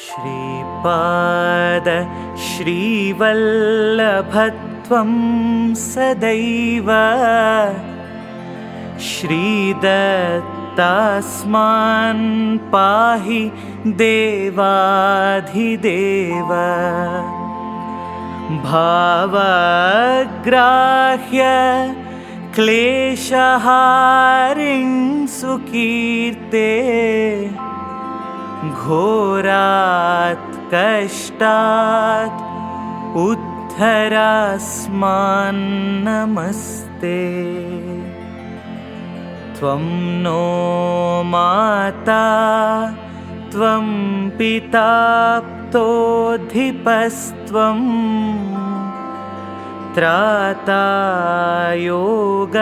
श्रीपाद श्रीवल्लभत्वं सदैव श्रीदत्तास्मान् पाहि देवाधिदेव भावग्राह्य क्लेशहारिं सुकीर्ते घोरात् कष्टात् उद्धरास्मान् नमस्ते। त्वं नो माता त्वं पिता प्तोऽधिपस्त्वं त्राता योग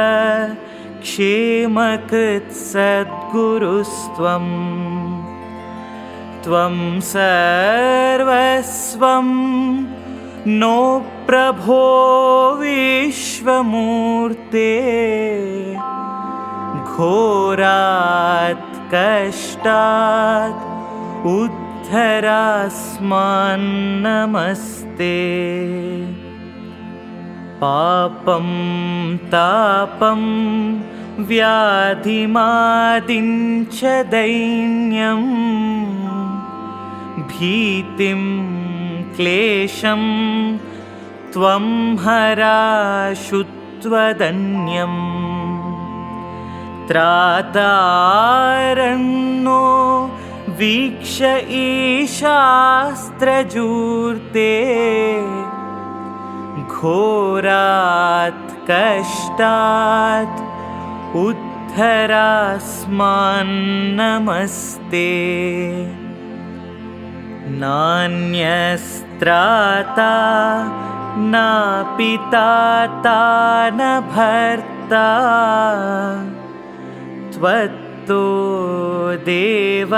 क्षेमकृत् सद्गुरुस्त्वं त्वं सर्वस्वं नो प्रभो विश्वमूर्ते घोरात् कष्टात् उद्धरास्मान् नमस्ते। पापं तापं व्याधिमादिं च दैन्यं भीतिं क्लेशं त्वं हराशुत्वदन्यम् त्रातारन्नो वीक्ष ईशास्त्रजूर्ते घोरात् कष्टात् उद्धरास्मान् नमस्ते। नान्यस्त्राता न पिता न भर्ता त्वत्तो देव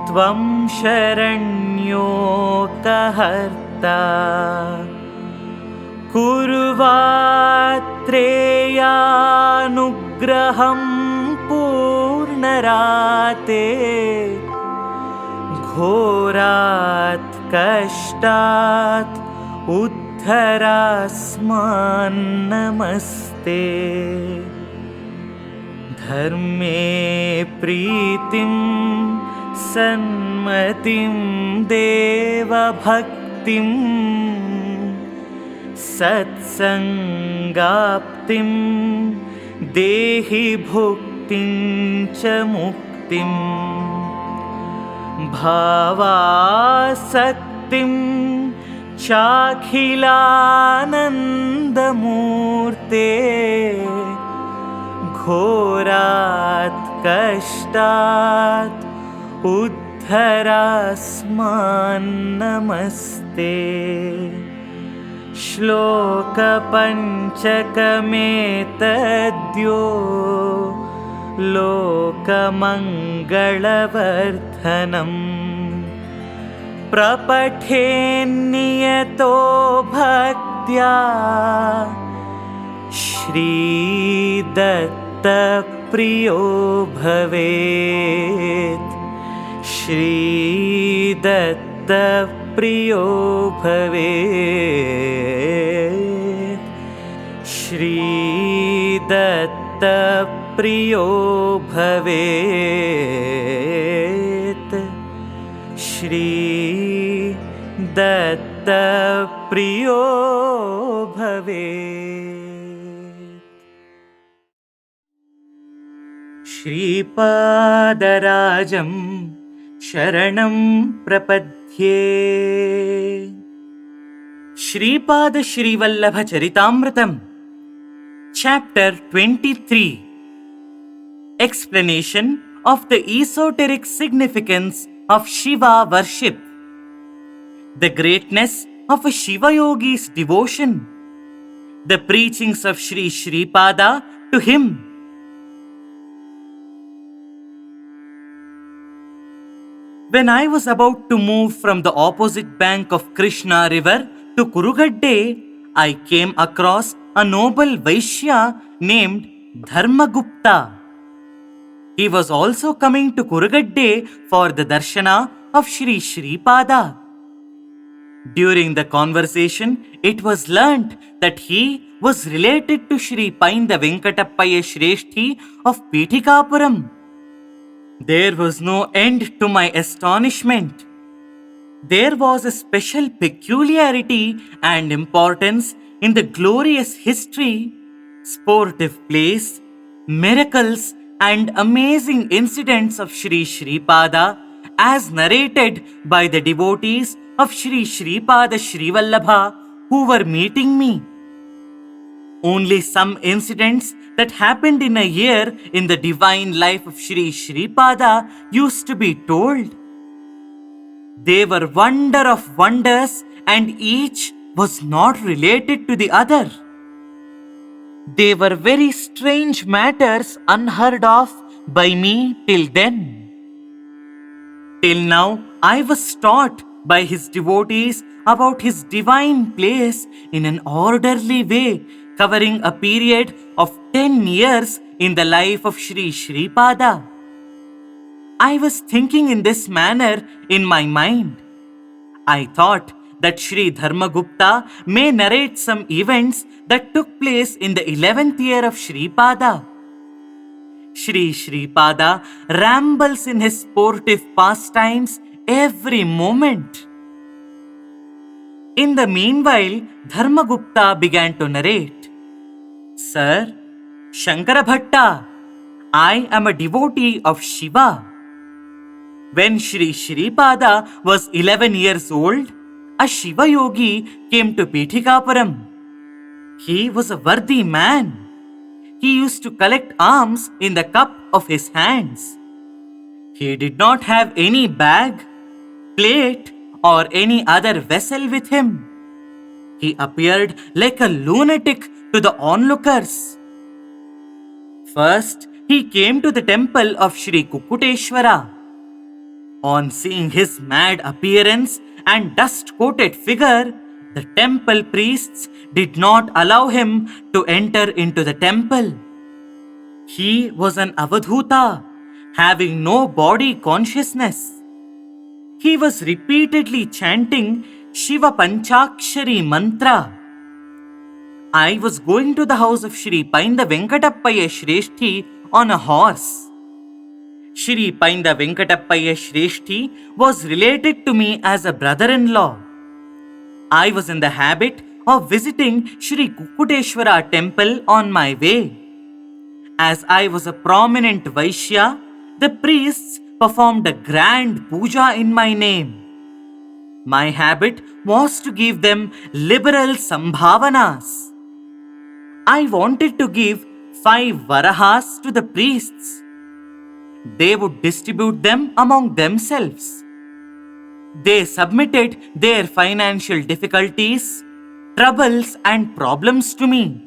त्वं शरण्योकहर्ता कुर्वात्रेयानुग्रहं पूर्णराते घोरात् कष्टात् उद्धरास्मान् नमस्ते। धर्मे प्रीतिं सन्मतिं देवभक्तिं सत्सङ्गाप्तिं देहि भुक्तिं च मुक्तिं भावासक्तिं चाखिलानन्दमूर्ते घोरात् कष्टात् उद्धरास्मान् नमस्ते। श्लोकपञ्चकमेतद्यो लोकमङ्गलवर्धनम् प्रपठेन्नियतो भक्त्या श्रीदत्तप्रियो भवेत् श्रीदत्तप्रियो भवेत् श्रीदत्तप्रियो भवेत् श्रीदत्तप्रियो भवेत्। श्रीपादराजं शरणं प्रपद्ये। Shripad Shrivallabh Charitamritam Chapter 23. Explanation of the esoteric significance of Shiva worship. The greatness of a Shiva yogi's devotion. The preachings of Sri Sreepada to him. When I was about to move from the opposite bank of Krishna river to Kurugadde, I came across a noble Vaishya named Dharma Gupta. He was also coming to Kurugadde for the darshana of Sri Sreepada. During the conversation, it was learnt that he was related to Sri Venkatappayya Sreshti of Pithikapuram. There was no end to my astonishment. There was a special peculiarity and importance in the glorious history, sportive place, miracles, and amazing incidents of Sri Sreepada as narrated by the devotees of Sri Sreepada Srivallabha who were meeting me. Only some incidents that happened in a year in the divine life of Sri Sreepada used to be told. They were wonder of wonders and each was not related to the other. They were very strange matters unheard of by me till then. Till now, I was taught by his devotees about his divine place in an orderly way, covering a period of 10 years in the life of Sri Sreepada. I was thinking in this manner in my mind. I thought that Sri Dharma Gupta may narrate some events that took place in the 11th year of Sripada. Sri Sreepada rambles in his sportive pastimes every moment. In the meanwhile, Dharma Gupta began to narrate. Sir, Shankara Bhatta, I am a devotee of Shiva. When Sri Sreepada was 11 years old, a Shiva yogi came to Pithikapuram. He was a worthy man. He used to collect alms in the cup of his hands. He did not have any bag, plate, or any other vessel with him. He appeared like a lunatic to the onlookers. First, he came to the temple of Sri Kukkuteshwara. On seeing his mad appearance and dust-coated figure, the temple priests did not allow him to enter into the temple. He was an avadhuta, having no body consciousness. He was repeatedly chanting Shiva Panchakshari mantra. I was going to the house of Sri Venkatappayya Sreshti on a horse. Sri Venkatappayya Sreshti was related to me as a brother-in-law. I was in the habit of visiting Sri Kukkuteshwara temple on my way. As I was a prominent Vaishya, the priests performed a grand puja in my name. My habit was to give them liberal sambhavanas. I wanted to give 5 varahas to the priests. They would distribute them among themselves. They submitted their financial difficulties, troubles, and problems to me.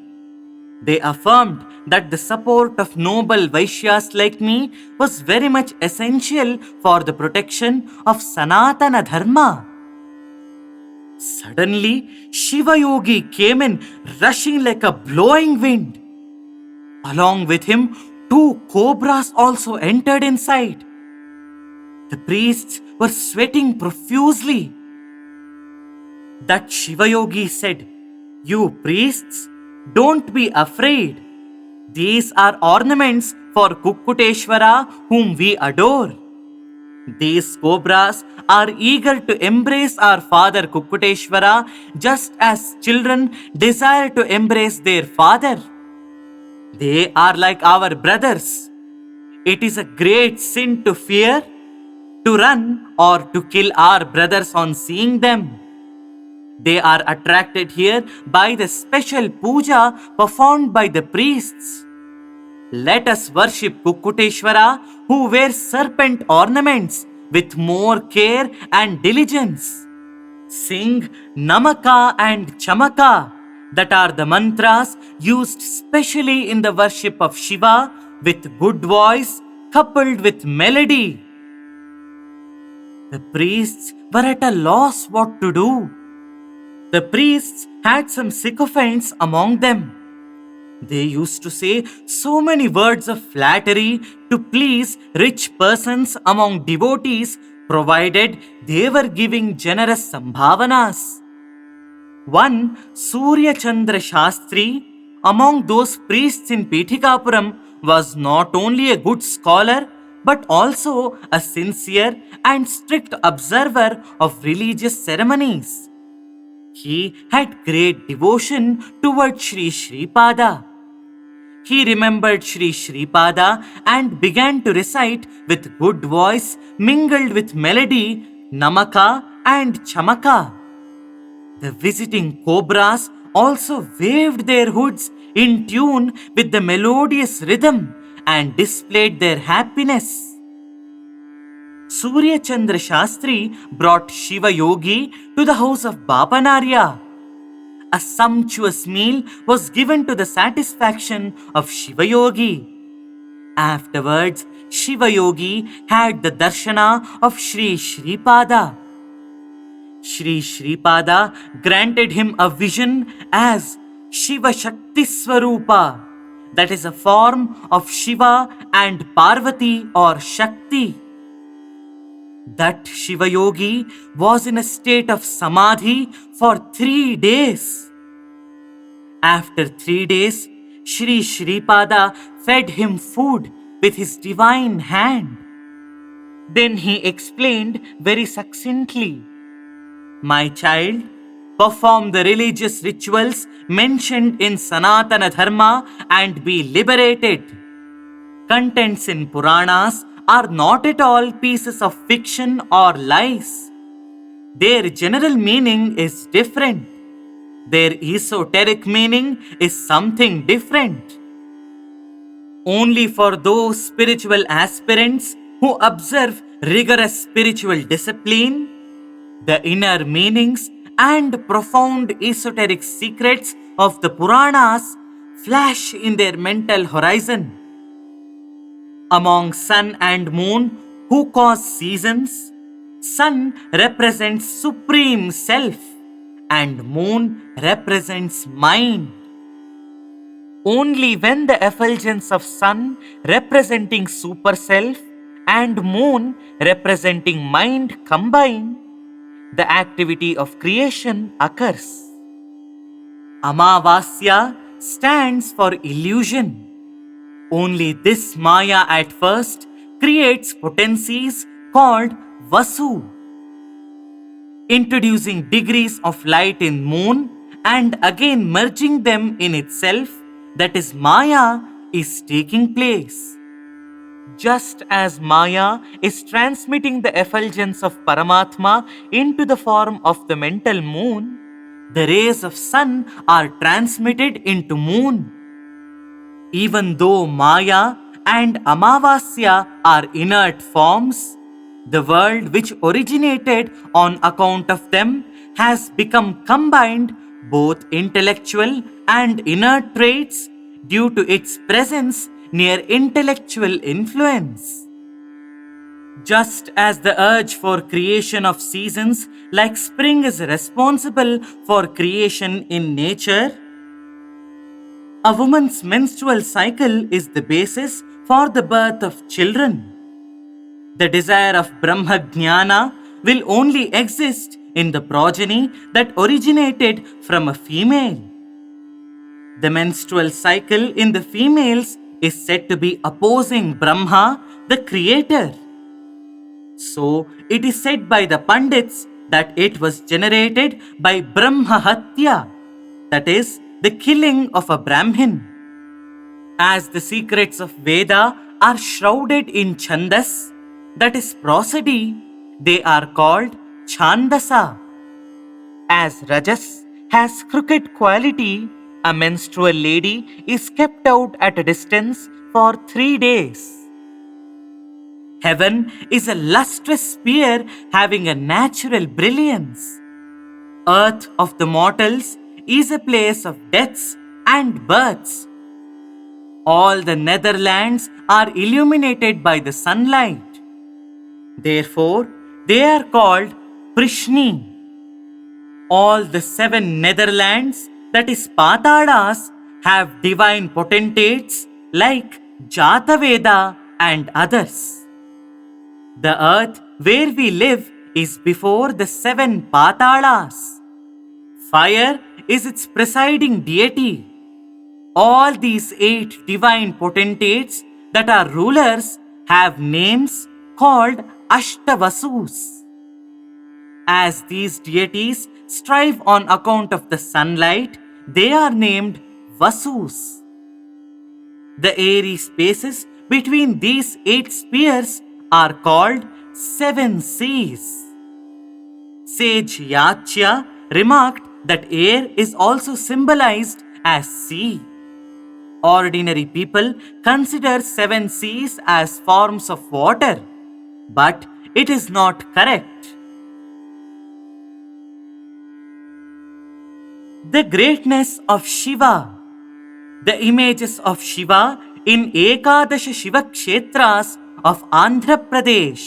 They affirmed that the support of noble Vaishyas like me was very much essential for the protection of Sanatana Dharma. Suddenly, Shiva Yogi came in rushing like a blowing wind. Along with him, 2 cobras also entered inside. The priests were sweating profusely. That Shiva Yogi said, "You priests, don't be afraid. These are ornaments for Kukkuteshwara whom we adore. These cobras are eager to embrace our father Kukkuteshwara just as children desire to embrace their father. They are like our brothers. It is a great sin to fear, to run, or to kill our brothers on seeing them. They are attracted here by the special puja performed by the priests. Let us worship Kukkuteshwara, who wears serpent ornaments, with more care and diligence. Sing Namaka and Chamaka, that are the mantras used specially in the worship of Shiva, with good voice coupled with melody." The priests were at a loss what to do. The priests had some sycophants among them. They used to say so many words of flattery to please rich persons among devotees, provided they were giving generous sambhavanas. One Surya Chandra Shastri, among those priests in Pithikapuram, was not only a good scholar but also a sincere and strict observer of religious ceremonies. He had great devotion towards Sri Sreepada. He remembered Sri Sreepada and began to recite with good voice mingled with melody, Namaka and Chamaka. The visiting cobras also waved their hoods in tune with the melodious rhythm and displayed their happiness. Surya Chandra Shastri brought Shiva Yogi to the house of Bapanarya. A sumptuous meal was given to the satisfaction of Shiva Yogi. Afterwards, Shiva Yogi had the darshana of Sri Sreepada. Sri Sreepada granted him a vision as Shiva Shakti Swarupa, that is a form of Shiva and Parvati or Shakti. That Shiva Yogi was in a state of samadhi for 3 days. After 3 days, Sri Sreepada fed him food with his divine hand. Then he explained very succinctly, "My child, perform the religious rituals mentioned in Sanatana Dharma and be liberated. Contents in Puranas are not at all pieces of fiction or lies. Their general meaning is different. Their esoteric meaning is something different. Only for those spiritual aspirants who observe rigorous spiritual discipline, the inner meanings and profound esoteric secrets of the Puranas flash in their mental horizon. Among sun and moon, who cause seasons, sun represents supreme self and moon represents mind. Only when the effulgence of sun representing super self and moon representing mind combine, the activity of creation occurs. Amavasya stands for illusion. Only this Maya at first creates potencies called Vasu, introducing degrees of light in moon and again merging them in itself, that is Maya, is taking place. Just as Maya is transmitting the effulgence of Paramatma into the form of the mental moon, the rays of sun are transmitted into moon. Even though Maya and Amavasya are inert forms, the world which originated on account of them has become combined both intellectual and inert traits due to its presence near intellectual influence. Just as the urge for creation of seasons like spring is responsible for creation in nature, a woman's menstrual cycle is the basis for the birth of children. The desire of Brahma Jnana will only exist in the progeny that originated from a female. The menstrual cycle in the females is said to be opposing Brahma, the creator. So, it is said by the Pandits that it was generated by Brahma Hatya, that is, the killing of a Brahmin. As the secrets of Veda are shrouded in Chandas, that is prosody, they are called Chandasa. As Rajas has crooked quality, a menstrual lady is kept out at a distance for 3 days. Heaven is a lustrous sphere having a natural brilliance. Earth of the mortals is a place of deaths and births. All the netherlands are illuminated by the sunlight. Therefore, they are called Prishni. All the 7 netherlands, that is Patadas, have divine potentates like Jataveda and others. The earth where we live is before the 7 Patalas. Fire is its presiding deity. All these 8 divine potentates that are rulers have names called Ashtavasus. As these deities strive on account of the sunlight, they are named Vasus. The airy spaces between these 8 spheres are called 7 seas. Sage Yachya remarked that air is also symbolized as sea. Ordinary people consider 7 seas as forms of water, but it is not correct. The greatness of Shiva. The images of Shiva in Ekaadasha Shiva Kshetras of Andhra Pradesh.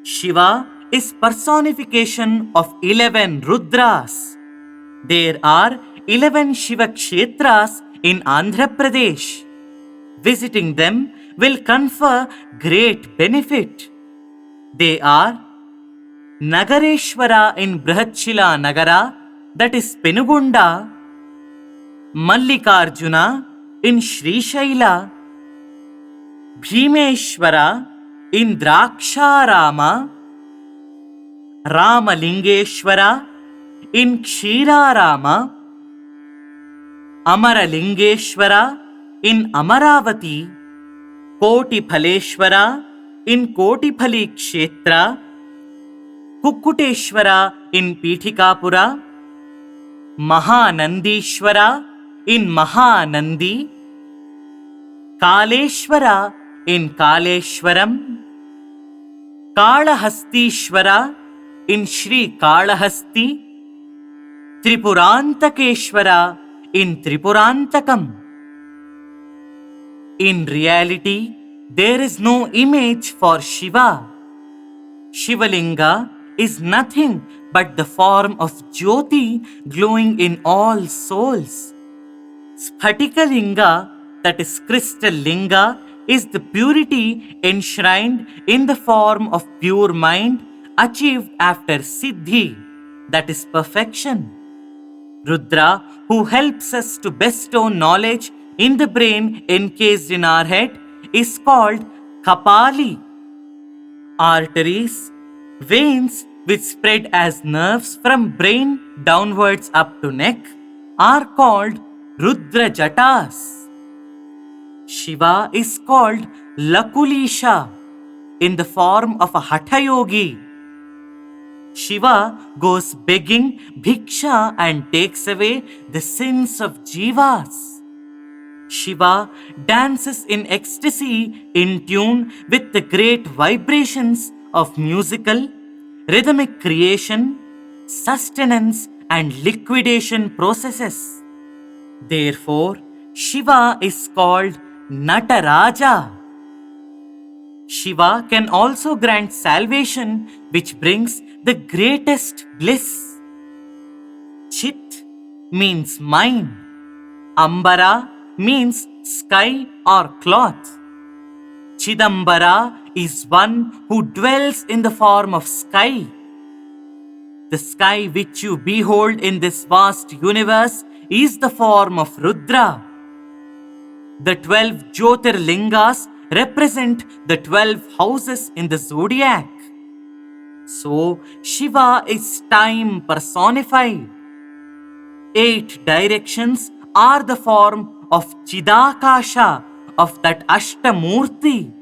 Shiva is personification of 11 Rudras. There are 11 Shiva Kshetras in Andhra Pradesh. Visiting them will confer great benefit. They are Narrateeshwara in Brihatshila Nagara, that is Penugunda, Mallikarjuna in Srishaila, Bhimeshwara in Draksharama, Ramalingeshwara in Kshirarama, Amaralingeshwara in Amaravati, Kotiphaleshwara in Kotipali Kshetra, Kukkuteshwara in Pithikapura, Mahanandishwara in Mahanandi, Kaleshwara in Kaleshwaram, Kalahastishwara in Sri Kalahasti, Tripurantakeshwara in Tripurantakam. In reality, there is no image for Shiva. Shivalinga is nothing but the form of Jyoti glowing in all souls. Sphatikalinga, that is crystal linga, is the purity enshrined in the form of pure mind achieved after Siddhi, that is perfection. Rudra, who helps us to bestow knowledge in the brain encased in our head, is called Kapali. Arteries, veins which spread as nerves from brain downwards up to neck, are called Rudra Jatas. Shiva is called Lakulisha in the form of a Hatha Yogi. Shiva goes begging bhiksha and takes away the sins of jivas. Shiva dances in ecstasy in tune with the great vibrations of musical, rhythmic creation, sustenance and liquidation processes. Therefore, Shiva is called Nataraja. Shiva can also grant salvation, which brings the greatest bliss. Chit means mind. Ambara means sky or cloth. Chidambara is one who dwells in the form of sky. The sky which you behold in this vast universe is the form of Rudra. The 12 Jyotirlingas represent the 12 houses in the zodiac. So, Shiva is time personified. 8 directions are the form of Chidakasha of that Ashtamurti.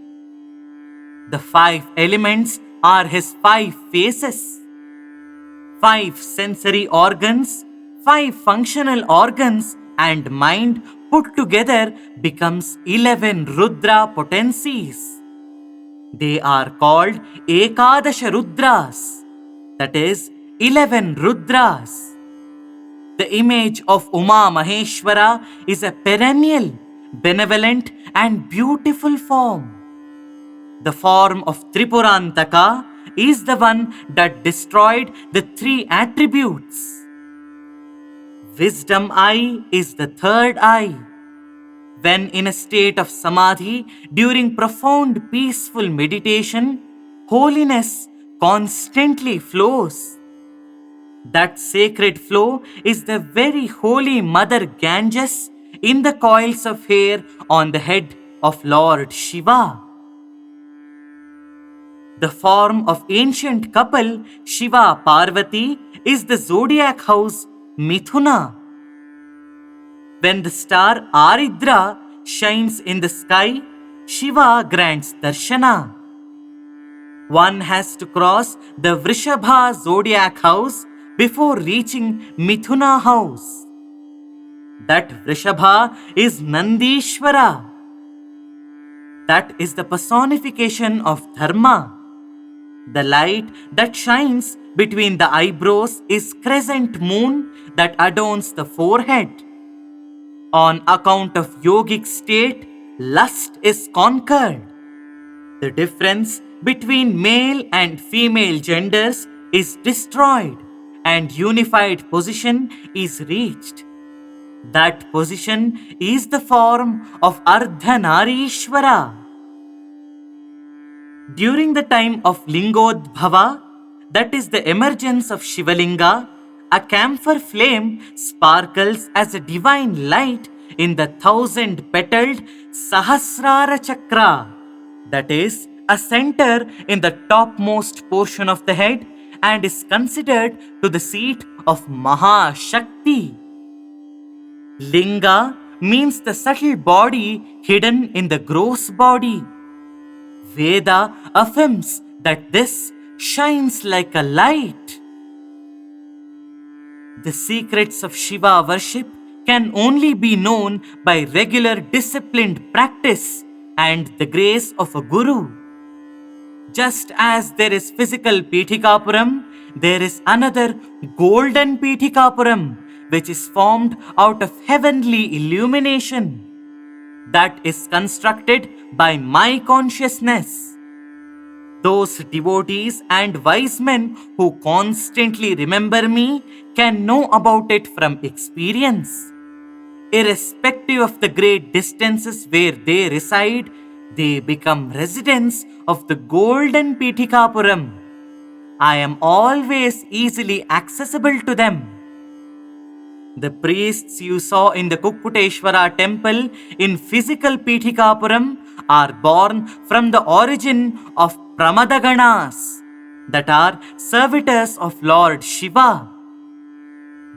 The 5 elements are his 5 faces. 5 sensory organs, 5 functional organs and mind put together becomes 11 Rudra potencies. They are called Ekaadasha Rudras, that is 11 Rudras. The image of Uma Maheshwara is a perennial, benevolent and beautiful form. The form of Tripurantaka is the one that destroyed the three attributes. Wisdom eye is the third eye. When in a state of samadhi, during profound peaceful meditation, holiness constantly flows. That sacred flow is the very holy Mother Ganges in the coils of hair on the head of Lord Shiva. The form of ancient couple Shiva Parvati is the zodiac house Mithuna. When the star Aridra shines in the sky, Shiva grants darshana. One has to cross the Vrishabha zodiac house before reaching Mithuna house. That Vrishabha is Nandishvara. That is the personification of Dharma. The light that shines between the eyebrows is crescent moon that adorns the forehead. On account of yogic state, lust is conquered. The difference between male and female genders is destroyed and unified position is reached. That position is the form of Ardhanareeshwara. During the time of Lingodbhava, that is the emergence of Shivalinga, a camphor flame sparkles as a divine light in the 1,000-petaled Sahasrara Chakra, that is, a center in the topmost portion of the head and is considered to the seat of Mahashakti. Linga means the subtle body hidden in the gross body. Veda affirms that this shines like a light. The secrets of Shiva worship can only be known by regular disciplined practice and the grace of a guru. Just as there is physical Pithikapuram, there is another golden Pithikapuram which is formed out of heavenly illumination. That is constructed by my consciousness. Those devotees and wise men who constantly remember me can know about it from experience. Irrespective of the great distances where they reside, they become residents of the golden Pithikapuram. I am always easily accessible to them. The priests you saw in the Kukkuteshwara temple in physical Pithikapuram are born from the origin of Pramadaganas, that are servitors of Lord Shiva.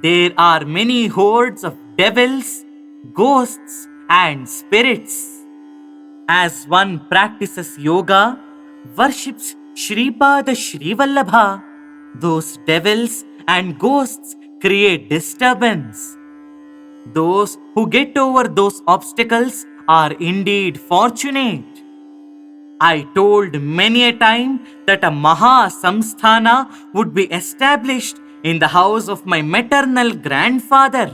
There are many hordes of devils, ghosts, and spirits. As one practices yoga, worships Sripada Srivallabha, those devils and ghosts create disturbance. Those who get over those obstacles are indeed fortunate. I told many a time that a Maha Samsthana would be established in the house of my maternal grandfather.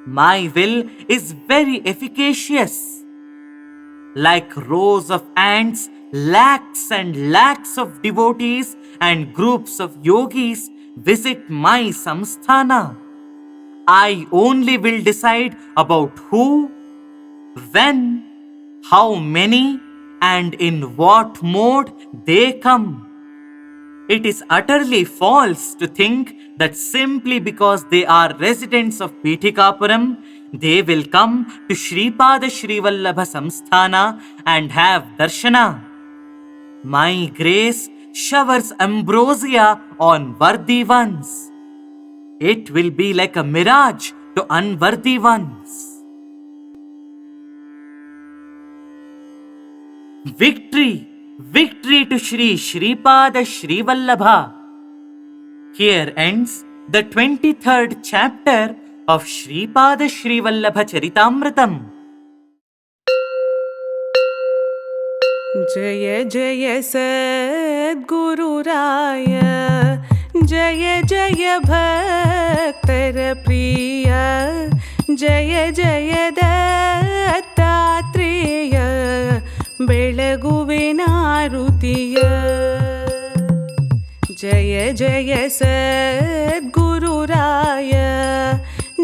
My will is very efficacious. Like rows of ants, lakhs and lakhs of devotees and groups of yogis visit my Samsthana. I only will decide about who, when, how many, and in what mode they come. It is utterly false to think that simply because they are residents of Pithikapuram, they will come to Sripada Srivallabha Samsthana and have darshana. My grace showers ambrosia on worthy ones. It will be like a mirage to unworthy ones. Victory! Victory to Sri Sreepada Srivallabha! Here ends the 23rd chapter of Sripada Srivallabha Charitaamritham. Jaya Jaya Sadguru Raya, Jaya Jaya Bhaktara Priya, Jaya Jaya Dattatreya, Belaguvinarutiya. ಜಯ ಜಯ ಸದ್ಗುರುರಾಯ,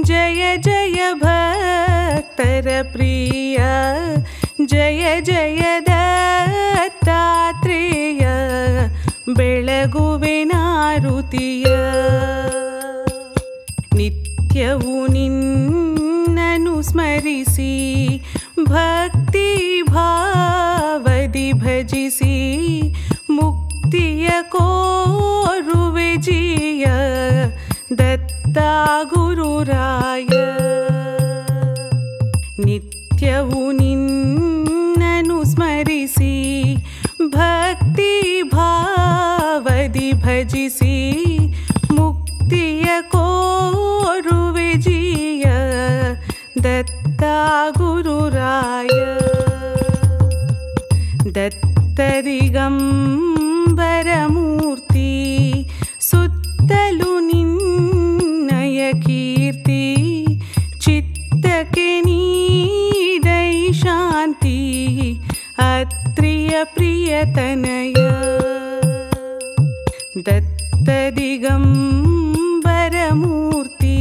ಜಯ ಜಯ ಭಕ್ತರ ಪ್ರಿಯ, ಜಯ ಜಯ ದತ್ತಾತ್ರೇಯ, ಬೆಳಗುವೆನಾರುತಿಯ. ನಿತ್ಯವೂ ನಿನ್ನನು ಸ್ಮರಿಸಿ ಭಕ್ತಿ ಭಾವದಿ ಭಜಿಸಿ, ಮುಕ್ತಿಯ ಕೋರುವೆ ಜಿಯ ದತ್ತ ಗುರುರಾಯ. ನಿತ್ಯವೂ ನಿನ್ನನು ಸ್ಮರಿಸಿ ಭಕ್ತಿ ಭಾವದಿ ಭಜಿಸಿ, ಮುಕ್ತಿಯ ಕೋರುವೆ ಜಿಯ ದತ್ತ ಗುರುರಾಯ. ದತ್ತದಿಗಂಬರಮೂರ್ತಿ, ಸುತ್ತಲು ನಿನ್ನಯ ಕೀರ್ತಿ, ಚಿತ್ತಕ್ಕೆ ನೀಡೈ ಶಾಂತಿ, ಅತ್ರಿಯ ಪ್ರಿಯತನಯ. ದತ್ತದಿಗಂಬರಮೂರ್ತಿ,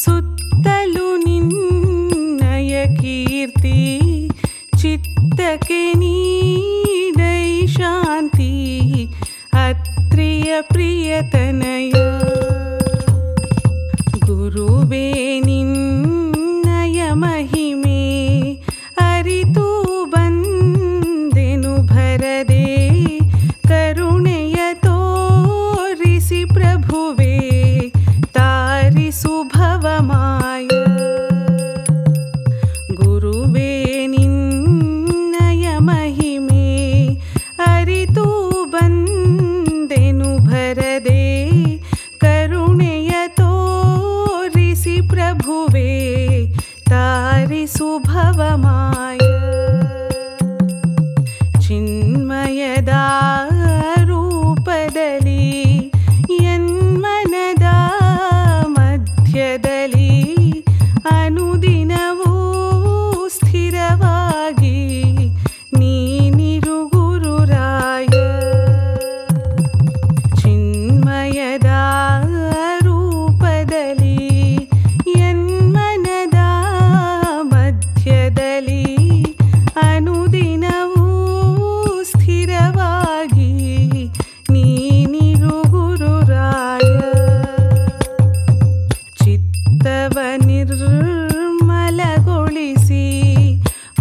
ಸುತ್ತಲು ನಿನ್ನಯ ಕೀರ್ತಿ, ಚಿತ್ತಕ್ಕೆ ನೀಡೈ ಶಾಂತಿ, ಅತ್ರಿಯ ಪ್ರಿಯತನಯ. ಗುರುವೇ ನಿನ್ನಯ ಮಹಿಮೆ ಅರಿತು ಬಂದೆನು ಭರದೆ, ಕರುಣೆಯ ತೋರಿಸಿ ಪ್ರಭುವೇ ತಾರಿಸು ಭವಮಾಯ. ಗುರುವೇ ನಿನ್ನಯ ಮಹಿಮೆ ಅರಿತು ಬಂದೆನು ಭರದೆ, ಕರುಣೆಯ ತೋರಿಸಿ ಪ್ರಭುವೇ ತಾರಿಸು ಭವಮಾಯ. ಚಿನ್ಮಯದ ರೂಪದಲ್ಲಿ ಯನ್ಮನದ ಮಧ್ಯದಲ್ಲಿ, ಅನುದಿನವೂ ಸ್ಥಿರವಾಗಿ ನೀನಿರು ಗುರುರಾಯ. ಚಿನ್ಮಯದ ರೂಪದಲ್ಲಿ ಯನ್ಮನದ ಮಧ್ಯದಲ್ಲಿ, ಅನುದಿನವೂ ಸ್ಥಿರವಾಗಿ ನೀನಿರು ಗುರುರಾಯ. ಚಿತ್ತವ ನಿರ್ಮಲಗೊಳಿಸಿ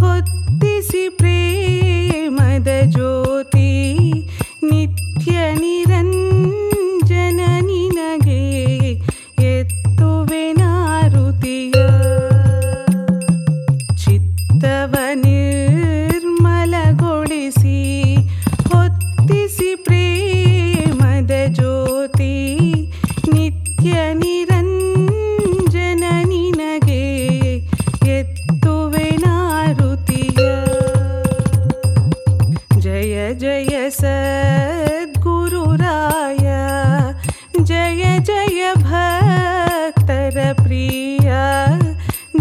ಹೊತ್ತಿಸಿ ಪ್ರೇಮದ ಜ್ಯೋತಿ, ನಿತ್ಯ ನಿರಂಜನ ನಿನಗೆ ಎತ್ತುವೆನಾರುತಿಯ. ಚಿತ್ತವ ನಿರ್ಮಲಗೊಳಿಸಿ ಹೊತ್ತಿಸಿ ಪ್ರೇಮದ ಜ್ಯೋತಿ, ನಿತ್ಯ ನಿರಂಜನ ನಿನಗೆ ಎತ್ತುವೆನಾರುತಿಯ. ಜಯ ಜಯ ಸದ್ಗುರುರಾಯ, ಜಯ ಜಯ ಭಕ್ತರ ಪ್ರಿಯ,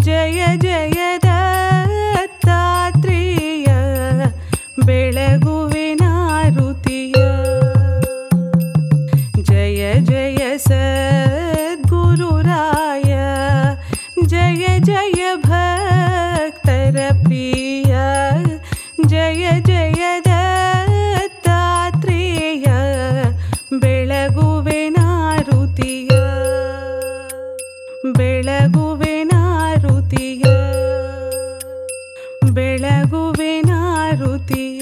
ಜಯ ಜಯ ದತ್ತಾತ್ರೇಯ, ಬೆಳಗುವೆನಾರುತಿಯ. ಜಯ ಜಯ ಸದ್ಗುರುರಾಯ, ಜಯ ಜಯ ಭಕ್ತರ ಪ್ರಿಯ, ಜಯ ಜಯ ದತ್ತಾತ್ರೇಯ, ಬೆಳಗುವೆನಾರುತಿಯ. ಬೆಳಗುವೆನಾರುತಿಯ, ಬೆಳಗುವೆನಾರುತಿಯ.